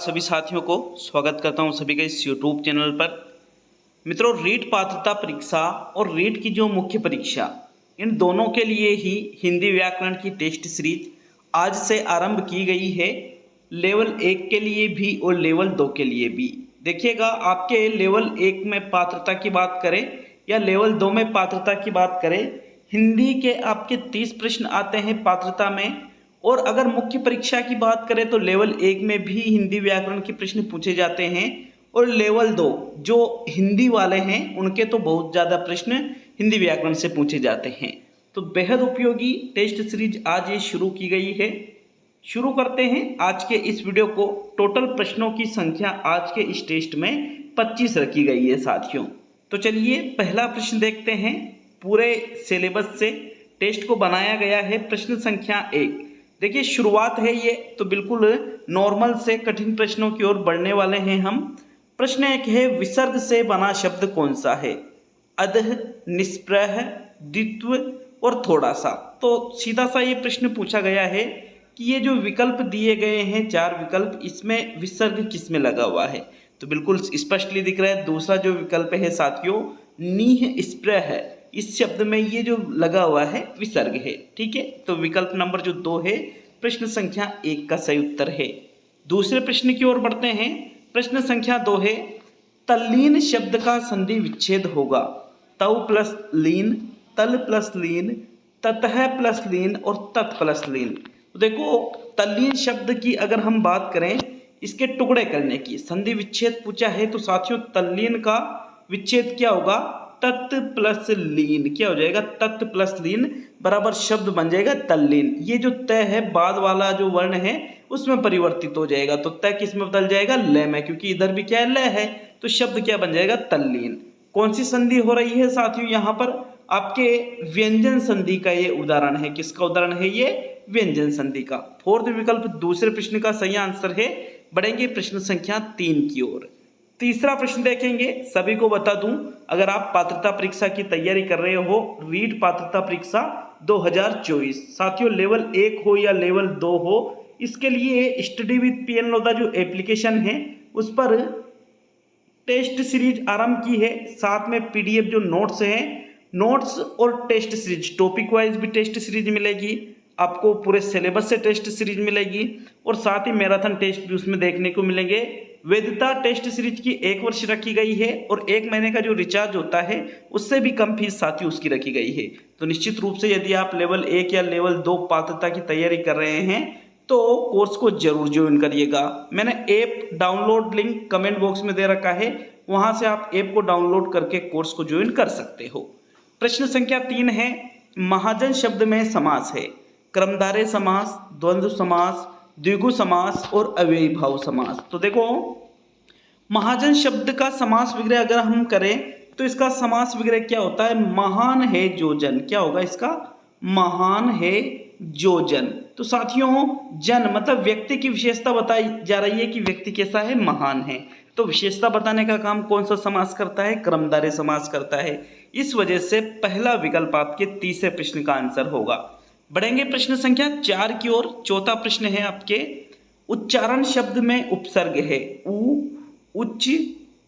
सभी साथियों को स्वागत करता हूं सभी का इस YouTube चैनल पर। मित्रों, रीट पात्रता परीक्षा और रीट की जो मुख्य परीक्षा, इन दोनों के लिए ही हिंदी व्याकरण की टेस्ट सीरीज आज से आरंभ की गई है। लेवल 1 के लिए भी और लेवल 2 के लिए भी। देखिएगा, आपके लेवल 1 में पात्रता की बात करें या लेवल 2 में पात्रता की बात करें, हिंदी के आपके 30 प्रश्न आते हैं पात्रता में। और अगर मुख्य परीक्षा की बात करें तो लेवल 1 में भी हिंदी व्याकरण के प्रश्न पूछे जाते हैं और लेवल 2 जो हिंदी वाले हैं उनके तो बहुत ज़्यादा प्रश्न हिंदी व्याकरण से पूछे जाते हैं। तो बेहद उपयोगी टेस्ट सीरीज आज ये शुरू की गई है। शुरू करते हैं आज के इस वीडियो को। टोटल प्रश्नों की संख्या आज के इस टेस्ट में 25 रखी गई है साथियों। तो चलिए पहला प्रश्न देखते हैं। पूरे सिलेबस से टेस्ट को बनाया गया है। प्रश्न संख्या 1, देखिए शुरुआत है ये, तो बिल्कुल नॉर्मल से कठिन प्रश्नों की ओर बढ़ने वाले हैं हम। प्रश्न 1 है, विसर्ग से बना शब्द कौन सा है? अधः, निष्प्रह, द्वित्व और थोड़ा सा। तो सीधा सा ये प्रश्न पूछा गया है कि ये जो विकल्प दिए गए हैं 4 विकल्प, इसमें विसर्ग किस में लगा हुआ है? तो बिल्कुल स्पष्टली दिख रहा है। दूसरा जो विकल्प है साथियों, नीह स्प्रह है, इस शब्द में ये जो लगा हुआ है विसर्ग है। ठीक है, तो विकल्प नंबर जो 2 है प्रश्न संख्या 1 का सही उत्तर है। दूसरे प्रश्न की ओर बढ़ते हैं। प्रश्न संख्या 2 है, तल्लीन शब्द का संधि विच्छेद होगा। तव प्लस लीन, तल प्लस लीन, ततः प्लस लीन और तत् प्लस लीन। तो देखो, तल्लीन शब्द की अगर हम बात करें, इसके टुकड़े करने की, संधि विच्छेद पूछा है, तो साथियों तल्लीन का विच्छेद क्या होगा? तत् प्लस लीन। क्या हो जाएगा? तत् प्लस लीन बराबर शब्द बन जाएगा तल्लीन। ये जो तय है बाद वाला जो वर्ण है उसमें परिवर्तित हो जाएगा, तो तय किस में बदल जाएगा? लय में, क्योंकि इधर भी क्या है? लय है। तो शब्द क्या बन जाएगा? तल्लीन। कौन सी संधि हो रही है साथियों? यहाँ पर आपके व्यंजन संधि का ये उदाहरण है। किसका उदाहरण है ये? व्यंजन संधि का। फोर्थ विकल्प दूसरे प्रश्न का सही आंसर है। बढ़ेंगे प्रश्न संख्या 3 की ओर। तीसरा प्रश्न देखेंगे। सभी को बता दूं, अगर आप पात्रता परीक्षा की तैयारी कर रहे हो, रीट पात्रता परीक्षा 2024, साथियों लेवल 1 हो या लेवल 2 हो, इसके लिए स्टडी विद पीएन लोधा जो एप्लीकेशन है उस पर टेस्ट सीरीज आरंभ की है। साथ में पीडीएफ जो नोट्स हैं, नोट्स और टेस्ट सीरीज, टॉपिक वाइज भी टेस्ट सीरीज मिलेगी आपको, पूरे सिलेबस से टेस्ट सीरीज मिलेगी और साथ ही मैराथन टेस्ट भी उसमें देखने को मिलेंगे। वैधता टेस्ट सीरीज की 1 वर्ष रखी गई है और 1 महीने का जो रिचार्ज होता है उससे भी कम फीस साथी उसकी रखी गई है। तो निश्चित रूप से यदि आप लेवल 1 या लेवल 2 पात्रता की तैयारी कर रहे हैं तो कोर्स को जरूर ज्वाइन करिएगा। मैंने app download link comment box में दे रखा है, वहां से आप ऐप को डाउनलोड करके कोर्स को ज्वाइन कर सकते हो। प्रश्न संख्या 3 है, महाजन शब्द में समास है। क्रमधारय समास, द्वंद्व समास, द्विगु समास और अव्ययी भाव समास। तो देखो, महाजन शब्द का समास विग्रह अगर हम करें तो इसका समास विग्रह क्या होता है? महान है जो जन। क्या होगा इसका? महान है जो जन। तो साथियों, जन मतलब व्यक्ति की विशेषता बताई जा रही है कि व्यक्ति कैसा है? महान है। तो विशेषता बताने का काम कौन सा समास करता है? क्रमधारय समास करता है। इस वजह से पहला विकल्प आपके तीसरे प्रश्न का आंसर होगा। बढ़ेंगे प्रश्न संख्या 4 की ओर। चौथा प्रश्न है आपके, उच्चारण शब्द में उपसर्ग है। उ, उच्च,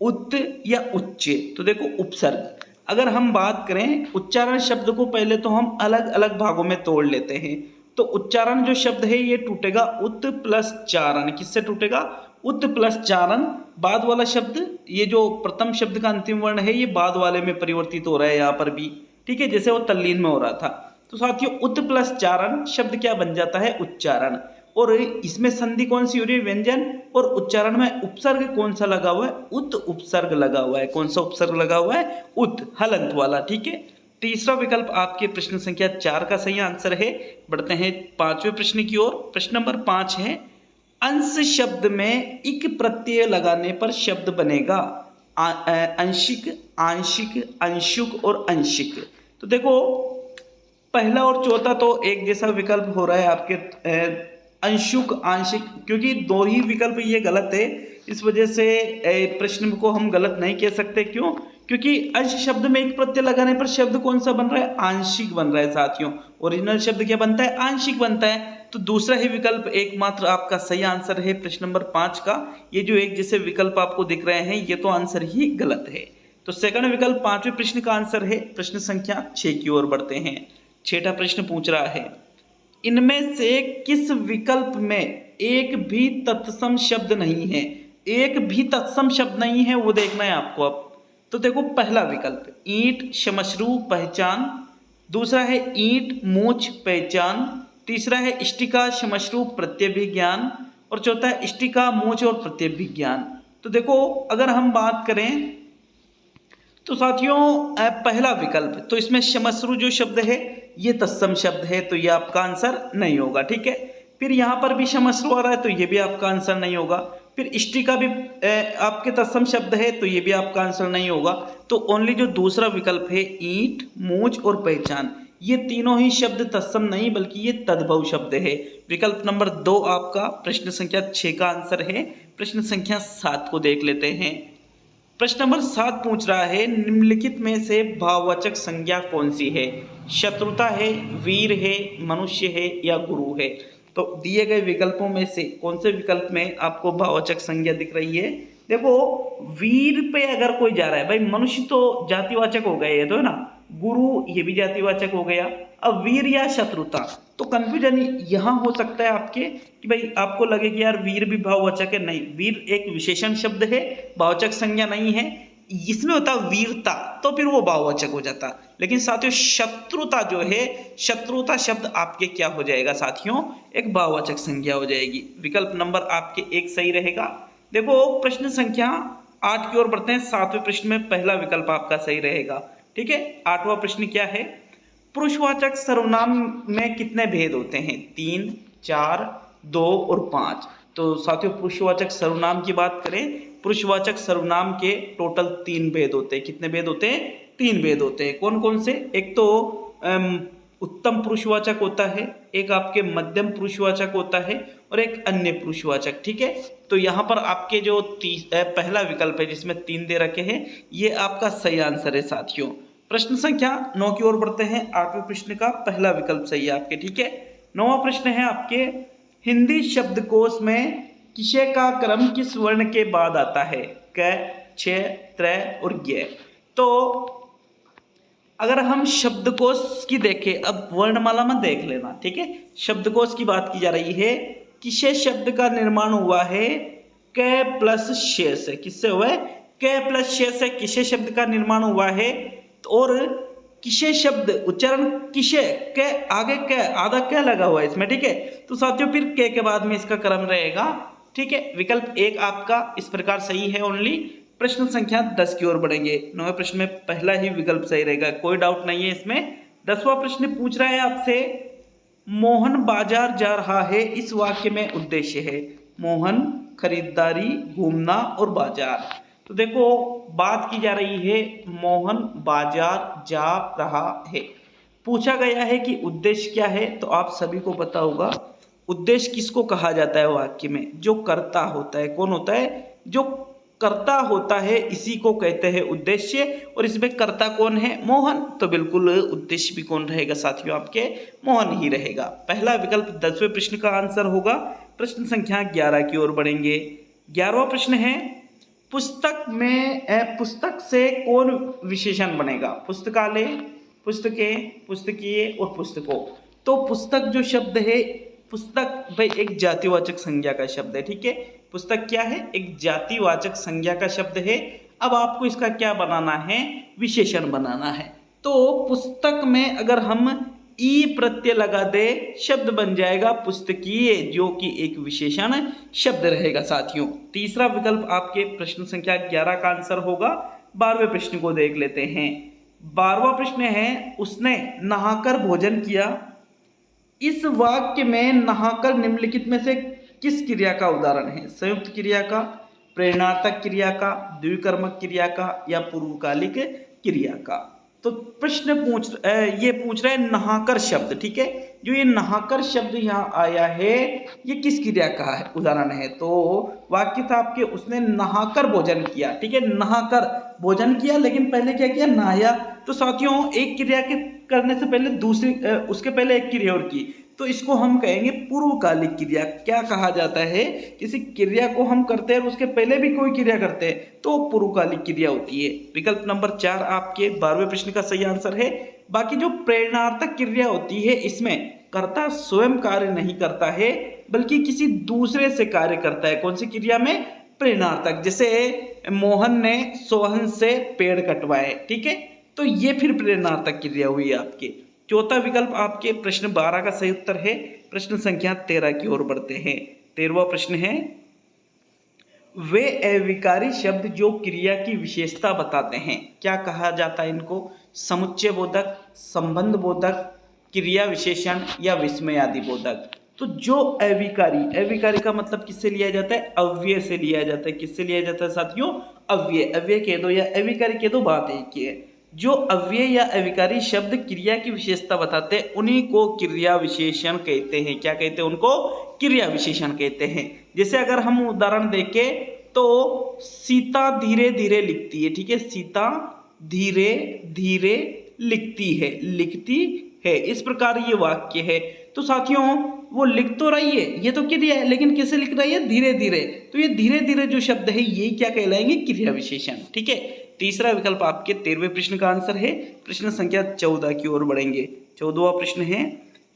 उत् या उच्च। तो देखो, उपसर्ग अगर हम बात करें, उच्चारण शब्द को पहले तो हम अलग अलग भागों में तोड़ लेते हैं। तो उच्चारण जो शब्द है ये टूटेगा उत् प्लस चारण। किससे टूटेगा? उत् प्लस चारण। बाद वाला शब्द, ये जो प्रथम शब्द का अंतिम वर्ण है, ये बाद वाले में परिवर्तित हो रहा है यहाँ पर भी। ठीक है, जैसे वो तल्लीन में हो रहा था। तो साथियों उत् प्लस चारण शब्द क्या बन जाता है? उच्चारण। और इसमें संधि कौन सी हो रही है? व्यंजन। और उच्चारण में उपसर्ग कौन सा लगा हुआ है? उत् उपसर्ग लगा हुआ है। कौन सा उपसर्ग लगा हुआ है? उत्, हलंत वाला। ठीक है, तीसरा विकल्प आपके प्रश्न संख्या 4 का सही आंसर है। बढ़ते हैं 5वें प्रश्न की ओर। प्रश्न नंबर 5 है, अंश शब्द में इक प्रत्यय लगाने पर शब्द बनेगा अंशिक, आंशिक, अंशुक और अंशिक। तो देखो, पहला और चौथा तो एक जैसा विकल्प हो रहा है आपके अंशुक, आंशिक, क्योंकि दो ही विकल्प ये गलत है, इस वजह से प्रश्न को हम गलत नहीं कह सकते। क्यों? क्योंकि अंश शब्द में एक प्रत्यय लगाने पर शब्द कौन सा बन रहा है? आंशिक बन रहा है साथियों। ओरिजिनल शब्द क्या बनता है? आंशिक बनता है। तो दूसरा ही विकल्प एकमात्र आपका सही आंसर है प्रश्न नंबर 5 का। ये जो एक जैसे विकल्प आपको दिख रहे हैं ये तो आंसर ही गलत है। तो सेकंड विकल्प 5वें प्रश्न का आंसर है। प्रश्न संख्या 6 की ओर बढ़ते हैं। छठा प्रश्न पूछ रहा है, इनमें से किस विकल्प में एक भी तत्सम शब्द नहीं है? एक भी तत्सम शब्द नहीं है, वो देखना है आपको। अब तो देखो, पहला विकल्प ईंट, श्मश्रु, पहचान। दूसरा है ईंट, मूछ, पहचान। तीसरा है इष्टिका, श्मश्रु, प्रत्यय विज्ञान। और चौथा है इष्टिका, मूछ और प्रत्यय विज्ञान। तो देखो, अगर हम बात करें तो साथियों पहला विकल्प, तो इसमें श्मश्रु जो शब्द है ये तत्सम शब्द है, तो ये आपका आंसर नहीं होगा। ठीक है। फिर यहाँ पर भी श्मश्रु आ रहा है, तो ये भी आपका आंसर नहीं होगा। फिर इष्टिका भी आपके तत्सम शब्द है, तो ये भी आपका आंसर नहीं होगा। तो ओनली जो दूसरा विकल्प है ईंट, मूछ और पहचान, ये तीनों ही शब्द तत्सम नहीं बल्कि ये तद्भव शब्द है। विकल्प नंबर 2 आपका प्रश्न संख्या 6 का आंसर है। प्रश्न संख्या 7 को देख लेते हैं। प्रश्न नंबर 7 पूछ रहा है, निम्नलिखित में से भाववाचक संज्ञा कौन सी है? शत्रुता है, वीर है, मनुष्य है या गुरु है? तो दिए गए विकल्पों में से कौन से विकल्प में आपको भाववाचक संज्ञा दिख रही है? देखो, वीर पे अगर कोई जा रहा है, भाई मनुष्य तो जातिवाचक हो गए, ये तो है ना, गुरु ये भी जातिवाचक हो गया। अब वीर या शत्रुता, तो कंफ्यूजन यहाँ हो सकता है आपके कि भाई आपको लगे कि यार वीर भी भाववाचक है। नहीं, वीर एक विशेषण शब्द है, भाववाचक संज्ञा नहीं है। इसमें होता वीरता, तो फिर वो भाववाचक हो जाता। लेकिन साथियों शत्रुता जो है, शत्रुता शब्द आपके क्या हो जाएगा साथियों? एक भाववाचक संज्ञा हो जाएगी। विकल्प नंबर आपके 1 सही रहेगा। देखो, प्रश्न संख्या 8 की ओर बढ़ते हैं। 7वें प्रश्न में पहला विकल्प आपका सही रहेगा। ठीक है। 8वां प्रश्न क्या है? पुरुषवाचक सर्वनाम में कितने भेद होते हैं? 3, 4, 2 और 5। तो साथियों पुरुषवाचक सर्वनाम की बात करें, पुरुषवाचक सर्वनाम के टोटल 3 भेद होते हैं। कितने भेद होते हैं? 3 भेद होते हैं। कौन कौन से? एक तो उत्तम पुरुषवाचक होता है, एक आपके मध्यम पुरुषवाचक होता है और एक अन्य पुरुषवाचक। ठीक है। तो यहाँ पर आपके जो पहला विकल्प है जिसमें 3 दे रखे हैं, ये आपका सही आंसर है साथियों। प्रश्न संख्या 9 की ओर बढ़ते हैं। 8वें प्रश्न का पहला विकल्प सही है आपके। ठीक है। 9वां प्रश्न है आपके, हिंदी शब्दकोश में किसे का क्रम किस वर्ण के बाद आता है? क, छ, त्र और ज्ञ। तो अगर हम शब्दकोश की देखें, अब वर्णमाला में देख लेना। ठीक है। शब्दकोश की बात की जा रही है, किसे शब्द का निर्माण हुआ है? क प्लस श से। किससे हुआ है? क प्लस श से किसे शब्द का निर्माण हुआ है? और किसे शब्द उच्चारण किसे के आगे क आधा क लगा हुआ है इसमें। ठीक है। तो साथियों फिर के बाद में इसका क्रम रहेगा। ठीक है। विकल्प 1 आपका इस प्रकार सही है ओनली। प्रश्न संख्या 10 की ओर बढ़ेंगे। 9वें प्रश्न में पहला ही विकल्प सही रहेगा, कोई डाउट नहीं है इसमें। 10वां प्रश्न पूछ रहा है आपसे, मोहन बाजार जा रहा है, इस वाक्य में उद्देश्य है? मोहन, खरीदारी, घूमना और बाजार। तो देखो, बात की जा रही है मोहन बाजार जा रहा है। पूछा गया है कि उद्देश्य क्या है, तो आप सभी को पता होगा उद्देश्य किसको कहा जाता है वाक्य में? जो कर्ता होता है। कौन होता है? जो कर्ता होता है, इसी को कहते हैं उद्देश्य। और इसमें कर्ता कौन है? मोहन। तो बिल्कुल उद्देश्य भी कौन रहेगा साथियों? आपके मोहन ही रहेगा। पहला विकल्प 10वें प्रश्न का आंसर होगा। प्रश्न संख्या 11 की ओर बढ़ेंगे। 11वां प्रश्न है, पुस्तक से कौन विशेषण बनेगा? पुस्तकालय, पुस्तकें, पुस्तकीय और पुस्तकों। तो पुस्तक जो शब्द है, पुस्तक भाई एक जातिवाचक संज्ञा का शब्द है। ठीक है। पुस्तक क्या है? एक जातिवाचक संज्ञा का शब्द है। अब आपको इसका क्या बनाना है? विशेषण बनाना है। तो पुस्तक में अगर हम ई प्रत्यय लगा दे, शब्द बन जाएगा पुस्तकीय, जो कि एक विशेषण शब्द रहेगा साथियों। तीसरा विकल्प आपके प्रश्न संख्या 11 का आंसर होगा। 12वें प्रश्न को देख लेते हैं। 12वां प्रश्न है, उसने नहाकर भोजन किया। इस वाक्य में नहाकर निम्नलिखित में से किस क्रिया का उदाहरण है? संयुक्त क्रिया का, प्रेरणार्थक क्रिया का, द्विकर्मक क्रिया का या पूर्वकालिक क्रिया का। तो प्रश्न पूछ रहे हैं नहाकर शब्द। ठीक है। जो ये नहाकर शब्द यहाँ आया है ये किस क्रिया का है उदाहरण है। तो वाक्य था आपके उसने नहाकर भोजन किया, ठीक है, नहाकर भोजन किया, लेकिन पहले क्या किया, नहाया। तो साथियों एक क्रिया के करने से पहले दूसरी उसके पहले एक क्रिया और की, तो इसको हम कहेंगे पूर्वकालिक क्रिया। क्या कहा जाता है, किसी क्रिया को हम करते हैं और उसके पहले भी कोई क्रिया करते हैं तो पूर्वकालिक क्रिया होती है। विकल्प नंबर 4 आपके 12वें प्रश्न का सही आंसर है। बाकी जो प्रेरणार्थक क्रिया होती है इसमें कर्ता स्वयं कार्य नहीं करता है बल्कि किसी दूसरे से कार्य करता है। कौन सी क्रिया में, प्रेरणार्थक। जैसे मोहन ने सोहन से पेड़ कटवाए, ठीक है, तो ये फिर प्रेरणार्थक क्रिया हुई आपके। चौथा विकल्प आपके प्रश्न 12 का सही उत्तर है। प्रश्न संख्या 13 की ओर बढ़ते हैं। 13वां प्रश्न है, वे अविकारी शब्द जो क्रिया की विशेषता बताते हैं, क्या कहा जाता है इनको, समुच्चय बोधक, संबंध बोधक, क्रिया विशेषण या विस्मयादि बोधक। तो जो अविकारी, अविकारी का मतलब किससे लिया जाता है, अव्यय से लिया जाता है। किससे लिया जाता है साथियों, अव्यय। अव्यय कह दो या अविकारी कह दो, बात एक ही है। जो अव्यय या अविकारी शब्द क्रिया की विशेषता बताते हैं उन्हीं को क्रिया विशेषण कहते हैं। क्या कहते हैं उनको, क्रिया विशेषण कहते हैं। जैसे अगर हम उदाहरण देखें तो सीता धीरे धीरे लिखती है, ठीक है, सीता धीरे धीरे लिखती है, लिखती है, इस प्रकार ये वाक्य है। तो साथियों वो लिख तो रही है, ये तो क्रिया है, लेकिन कैसे लिख रही है, धीरे धीरे। तो ये धीरे धीरे जो शब्द है ये क्या कहलाएंगे, क्रिया विशेषण, ठीक है। तीसरा विकल्प आपके 13वें प्रश्न का आंसर है। प्रश्न संख्या 14 की ओर बढ़ेंगे। 14वां प्रश्न है,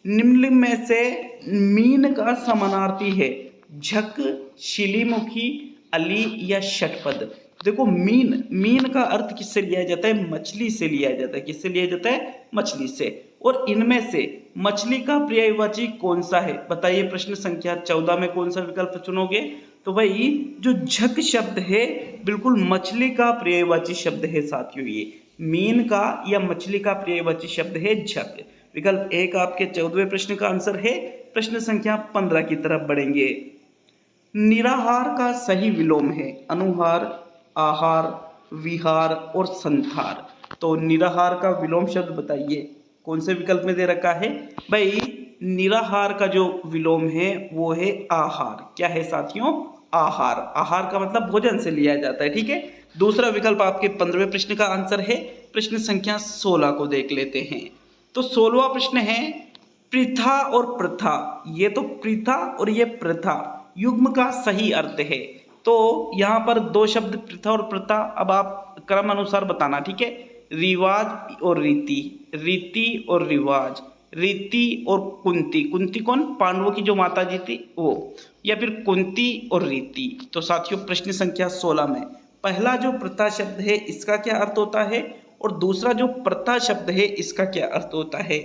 निम्न में से मीन का समानार्थी है झक, शिलीमुखी, अली या षटपद। देखो मीन, मीन का अर्थ किससे लिया जाता है, मछली से लिया जाता है। किससे लिया जाता है, मछली से। और इनमें से मछली का पर्यायवाची कौन सा है, बताइए। प्रश्न संख्या 14 में कौन सा विकल्प चुनोगे, तो भाई जो झक शब्द है बिल्कुल मछली का पर्यायवाची शब्द है साथियों। ये मीन का या मछली का पर्यायवाची शब्द है झक। विकल्प 1 आपके 14वें प्रश्न का आंसर है। प्रश्न संख्या 15 की तरफ बढ़ेंगे। निराहार का सही विलोम है अनुहार, आहार, विहार और संथार। तो निराहार का विलोम शब्द बताइए, कौन से विकल्प में दे रखा है भाई। निराहार का जो विलोम है वो है आहार। क्या है साथियों, आहार। आहार का मतलब भोजन से लिया जाता है, ठीक है। दूसरा विकल्प आपके 15वें प्रश्न का आंसर है। प्रश्न संख्या 16 को देख लेते हैं। तो 16वां प्रश्न है, प्रथा और प्रथा। ये तो प्रथा और ये प्रथा युग्म का सही अर्थ है। तो यहाँ पर दो शब्द प्रथा और प्रथा, अब आप क्रम अनुसार बताना, ठीक है। रिवाज और रीति, रीति और रिवाज, रीति और कुंती। कुंती कौन, पांडवों की जो माता जी थी वो, या फिर कुंती और रीति। तो साथियों प्रश्न संख्या 16 में पहला जो प्रथा शब्द है इसका क्या अर्थ होता है और दूसरा जो प्रथा शब्द है इसका क्या अर्थ होता है।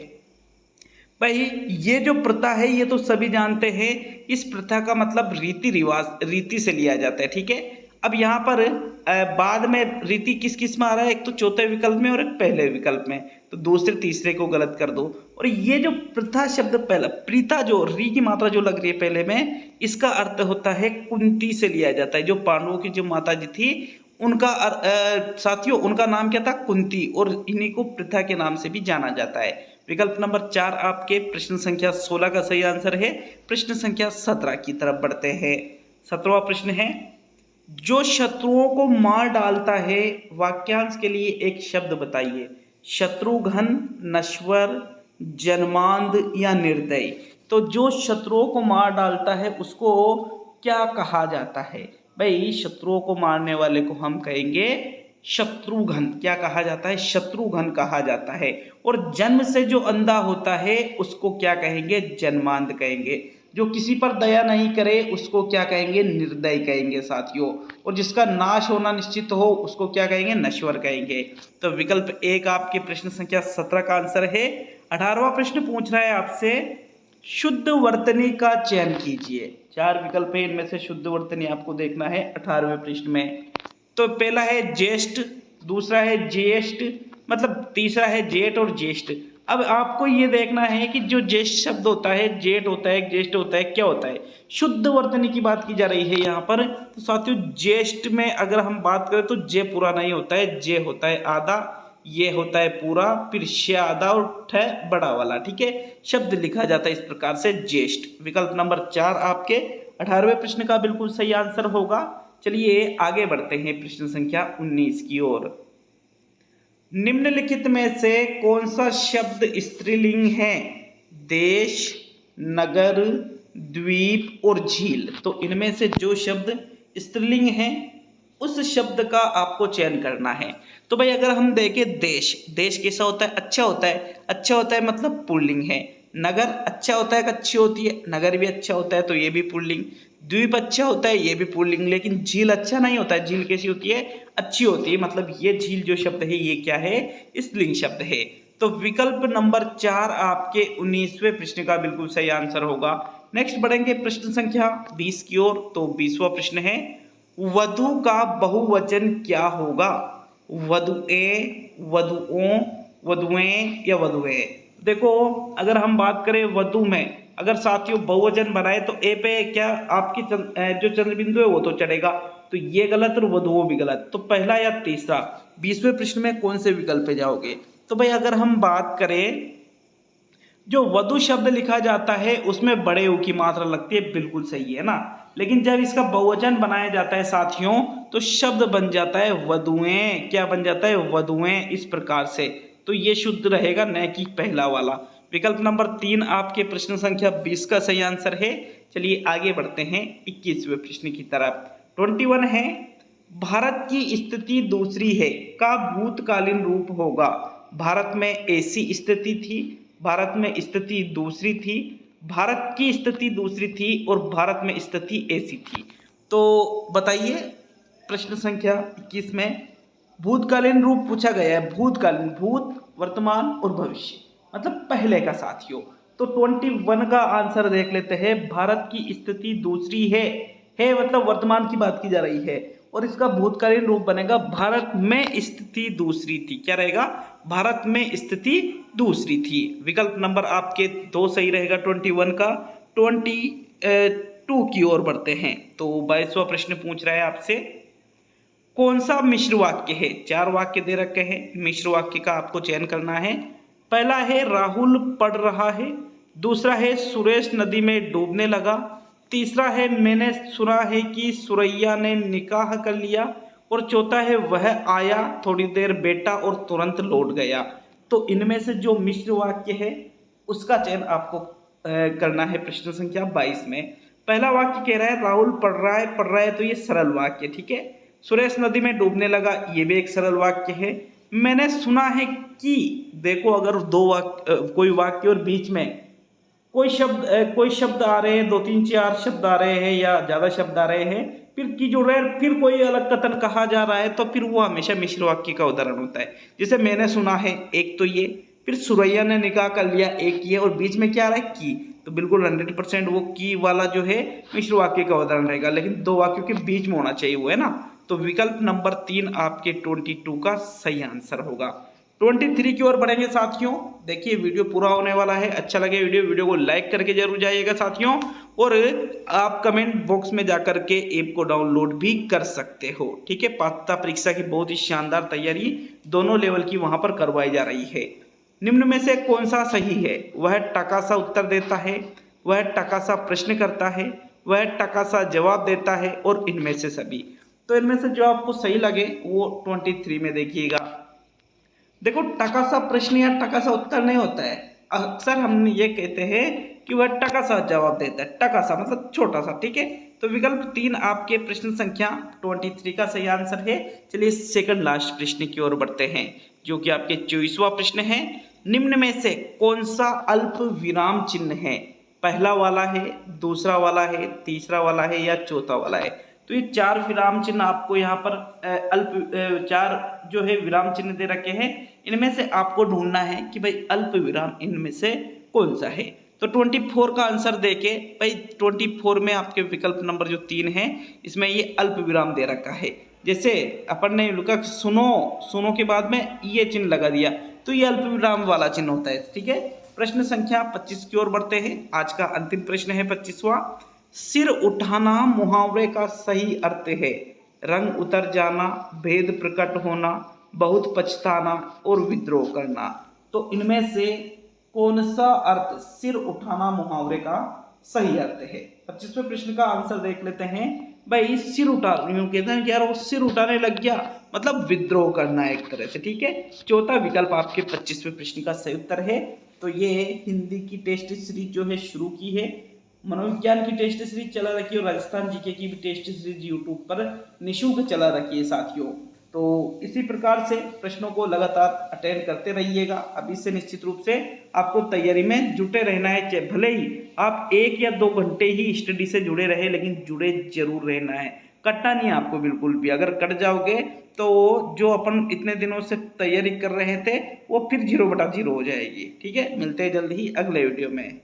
भाई ये जो प्रथा है ये तो सभी जानते हैं, इस प्रथा का मतलब रीति रिवाज, रीति से लिया जाता है, ठीक है। अब यहाँ पर बाद में रीति किस किस में आ रहा है, एक तो चौथे विकल्प में और एक पहले विकल्प में, तो दूसरे तीसरे को गलत कर दो। और ये जो प्रथा शब्द पहला, प्रीता जो री की मात्रा जो लग रही है पहले में, इसका अर्थ होता है कुंती से लिया जाता है। जो पांडवों की जो माता जी थी उनका साथियों उनका नाम क्या था, कुंती, और इन्हीं को प्रथा के नाम से भी जाना जाता है। विकल्प नंबर 4 आपके प्रश्न संख्या 16 का सही आंसर है। प्रश्न संख्या 17 की तरफ बढ़ते हैं। 17वां प्रश्न है, जो शत्रुओं को मार डालता है वाक्यांश के लिए एक शब्द बताइए। शत्रुघ्न, नश्वर, जन्मांध या निर्दयी। तो जो शत्रुओं को मार डालता है उसको क्या कहा जाता है भाई, शत्रुओं को मारने वाले को हम कहेंगे शत्रुघ्न। क्या कहा जाता है, शत्रुघ्न कहा जाता है। और जन्म से जो अंधा होता है उसको क्या कहेंगे, जन्मांध कहेंगे। जो किसी पर दया नहीं करे उसको क्या कहेंगे, निर्दयी कहेंगे साथियों। और जिसका नाश होना निश्चित हो उसको क्या कहेंगे, नश्वर कहेंगे। तो विकल्प 1 आपके प्रश्न संख्या 17 का आंसर है। 18वां प्रश्न पूछ रहा है आपसे, शुद्ध वर्तनी का चयन कीजिए। 4 विकल्प है, इनमें से शुद्ध वर्तनी आपको देखना है 18वें प्रश्न में। तो पहला है ज्येष्ठ, दूसरा है ज्येष्ठ, मतलब तीसरा है जेठ और ज्येष्ठ। अब आपको ये देखना है कि जो ज्येष्ठ शब्द होता है, जेठ होता है, ज्येष्ठ होता है, क्या होता है, शुद्ध वर्तनी की बात की जा रही है यहाँ पर। तो साथियों ज्येष्ठ में अगर हम बात करें तो जे पूरा नहीं होता है, जे होता है आधा, ये होता है पूरा, फिर श आधा और ठ बड़ा वाला, ठीक है। शब्द लिखा जाता है इस प्रकार से ज्येष्ठ। विकल्प नंबर 4 आपके 18वें प्रश्न का बिल्कुल सही आंसर होगा। चलिए आगे बढ़ते हैं प्रश्न संख्या 19 की ओर। निम्नलिखित में से कौन सा शब्द स्त्रीलिंग है? देश, नगर, द्वीप और झील। तो इनमें से जो शब्द स्त्रीलिंग है उस शब्द का आपको चयन करना है। तो भाई अगर हम देखें देश, देश कैसा होता है? अच्छा होता है। अच्छा होता है मतलब पुल्लिंग है। नगर अच्छा होता है, अच्छी होती है, नगर भी अच्छा होता है, तो ये भी पुल्लिंग। द्वीप अच्छा होता है, ये भी पुल्लिंग। लेकिन झील अच्छा नहीं होता है। झील कैसी होती है? अच्छी होती है। मतलब ये झील जो शब्द है ये क्या है? स्त्रीलिंग शब्द है। तो विकल्प नंबर 4 आपके 19वें प्रश्न का बिल्कुल सही आंसर होगा। नेक्स्ट बढ़ेंगे प्रश्न संख्या 20 की ओर। तो 20वां प्रश्न है, वधु का बहुवचन क्या होगा? वधुए, वधुओं, वधुएं या वधुए। देखो अगर हम बात करें वधु में, अगर साथियों बहुवचन बनाए तो ए पे क्या आपकी जो चंद्र बिंदु है वो तो चढ़ेगा, तो ये गलत और वधुओं भी गलत। तो पहला या तीसरा 20वें प्रश्न में कौन से विकल्प पे जाओगे? तो भाई अगर हम बात करें जो वधु शब्द लिखा जाता है उसमें बड़े ऊ की मात्रा लगती है, बिल्कुल सही है ना। लेकिन जब इसका बहुवचन बनाया जाता है साथियों तो शब्द बन जाता है वधुएं। क्या बन जाता है? वधुएं, इस प्रकार से। तो ये शुद्ध रहेगा, न कि पहला वाला। विकल्प नंबर 3 आपके प्रश्न संख्या 20 का सही आंसर है। चलिए आगे बढ़ते हैं 21वें प्रश्न की तरफ। 21 है, भारत की स्थिति दूसरी है का भूतकालीन रूप होगा। भारत में ऐसी स्थिति थी, भारत में स्थिति दूसरी थी, भारत की स्थिति दूसरी थी और भारत में स्थिति ऐसी थी। तो बताइए प्रश्न संख्या 21 में भूतकालीन रूप पूछा गया है। भूतकालीन, भूत, वर्तमान और भविष्य, मतलब पहले का साथियों। तो 21 का आंसर देख लेते हैं। भारत की स्थिति दूसरी है मतलब वर्तमान की बात की जा रही है, और इसका भूतकालीन रूप बनेगा भारत में स्थिति दूसरी थी। क्या रहेगा? भारत में स्थिति दूसरी थी। विकल्प नंबर आपके 2 सही रहेगा 21 का। 22 की ओर बढ़ते हैं। तो 22वां प्रश्न पूछ रहा है आपसे, कौन सा मिश्र वाक्य है? 4 वाक्य दे रखे हैं, मिश्र वाक्य का आपको चयन करना है। पहला है राहुल पढ़ रहा है, दूसरा है सुरेश नदी में डूबने लगा, तीसरा है मैंने सुना है कि सुरैया ने निकाह कर लिया, और चौथा है वह आया, थोड़ी देर बैठा और तुरंत लौट गया। तो इनमें से जो मिश्र वाक्य है उसका चयन आपको करना है प्रश्न संख्या 22 में। पहला वाक्य कह रहा है राहुल पढ़ रहा है, तो ये सरल वाक्य, ठीक है। सुरेश नदी में डूबने लगा, ये भी एक सरल वाक्य है। मैंने सुना है कि, देखो अगर दो वाक्य, कोई वाक्य और बीच में कोई शब्द आ रहे हैं, 2 3 4 शब्द आ रहे हैं या ज्यादा शब्द आ रहे हैं, फिर की जो रहे फिर कोई अलग कथन कहा जा रहा है, तो फिर वो हमेशा मिश्र वाक्य का उदाहरण होता है। जैसे मैंने सुना है, एक तो ये, फिर सुरैया ने निकाह कर लिया, एक ये, और बीच में क्या आ रहा है? की। तो बिल्कुल 100% वो की वाला जो है मिश्र वाक्य का उदाहरण रहेगा, लेकिन 2 वाक्यों के बीच में होना चाहिए वो, है ना। तो विकल्प नंबर 3 आपके 22 का सही आंसर होगा। 23 की ओर बढ़ेंगे साथियों। देखिए वीडियो पूरा होने वाला है। अच्छा लगे वीडियो को लाइक करके जरूर जाइएगा साथियों, और आप कमेंट बॉक्स में जाकर के ऐप को डाउनलोड भी कर सकते हो, ठीक है। पात्रता परीक्षा की बहुत ही शानदार तैयारी दोनों लेवल की वहां पर करवाई जा रही है। निम्न में से कौन सा सही है? वह टकासा उत्तर देता है, वह टकासा प्रश्न करता है, वह टकासा जवाब देता है, और इनमें से सभी। तो इनमें से जो आपको सही लगे वो 23 में देखिएगा। देखो टकासा प्रश्न या टकासा उत्तर नहीं होता है, अक्सर हम ये कहते हैं कि वह टकासा जवाब देता है। टकासा मतलब छोटा सा, ठीक है। तो विकल्प 3 आपके प्रश्न संख्या 23 का सही आंसर है। चलिए सेकंड लास्ट प्रश्न की ओर बढ़ते हैं, जो कि आपके 24वां प्रश्न है। निम्न में से कौन सा अल्प विराम चिन्ह है? पहला वाला है, दूसरा वाला है, तीसरा वाला है या चौथा वाला है? तो ये 4 विराम चिन्ह आपको यहाँ पर 4 जो है विराम चिन्ह दे रखे हैं। इनमें से आपको ढूंढना है कि भाई अल्प विराम इनमें से कौन सा है। तो 24 का आंसर देके भाई 24 में आपके विकल्प नंबर जो 3 है इसमें ये अल्प विराम दे रखा है। जैसे अपन ने लिखा सुनो के बाद में ये चिन्ह लगा दिया, तो ये अल्प विराम वाला चिन्ह होता है, ठीक है। प्रश्न संख्या 25 की ओर बढ़ते हैं। आज का अंतिम प्रश्न है 25वां। सिर उठाना मुहावरे का सही अर्थ है? रंग उतर जाना, भेद प्रकट होना, बहुत पछताना और विद्रोह करना। तो इनमें से कौन सा अर्थ सिर उठाना मुहावरे का सही अर्थ है? 25वें प्रश्न का आंसर देख लेते हैं। भाई सिर उठा, यूं कहते हैं कि यार वो सिर उठाने लग गया, मतलब विद्रोह करना एक तरह से, ठीक है। चौथा विकल्प आपके 25वें प्रश्न का सही उत्तर है। तो ये हिंदी की टेस्ट सीरीज जो है शुरू की है, मनोविज्ञान की टेस्ट सीरीज चला रखी है और राजस्थान जीके की भी टेस्ट सीरीज यूट्यूब पर निःशुल्क चला रखी है साथियों। तो इसी प्रकार से प्रश्नों को लगातार अटेंड करते रहिएगा। अभी से निश्चित रूप से आपको तैयारी में जुटे रहना है, भले ही आप 1 या 2 घंटे ही स्टडी से जुड़े रहे, लेकिन जुड़े जरूर रहना है, कटना नहीं है आपको बिल्कुल भी। अगर कट जाओगे तो जो अपन इतने दिनों से तैयारी कर रहे थे वो फिर 0/0 हो जाएगी, ठीक है। मिलते हैं जल्द ही अगले वीडियो में।